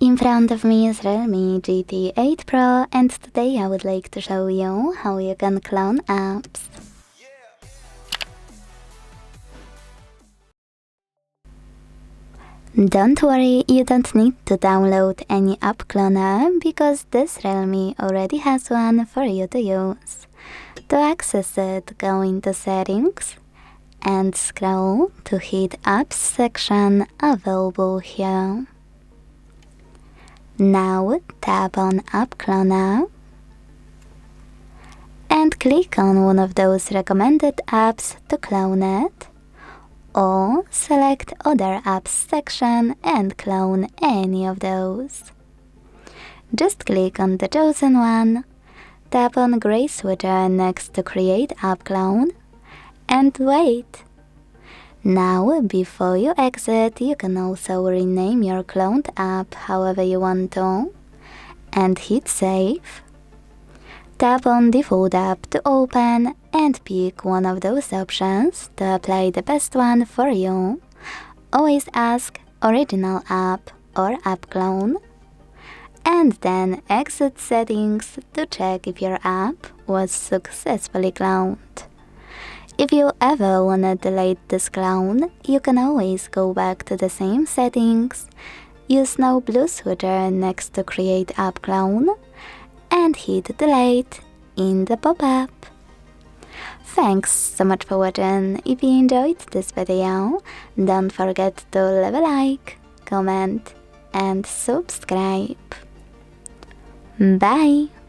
In front of me is REALME GT8 Pro, and today I would like to show you how you can clone apps. Don't worry, you don't need to download any app cloner because this REALME already has one for you to use. To access it, go into Settings and scroll to hit Apps section available here. Now tap on App Cloner and click on one of those recommended apps to clone it, or select Other Apps section and clone any of those. Just click on the chosen one, tap on gray switcher next to Create App Clone, and wait. Now, before you exit, you can also rename your cloned app however you want to, and hit Save. Tap on Default App to open and pick one of those options to apply the best one for you. Always ask Original App or App Clone, and then exit Settings to check if your app was successfully cloned. If you ever wanna delete this clone, you can always go back to the same settings, use now blue switcher next to Create App Clone, and hit Delete in the pop-up. Thanks so much for watching. If you enjoyed this video, don't forget to leave a like, comment, and subscribe. Bye!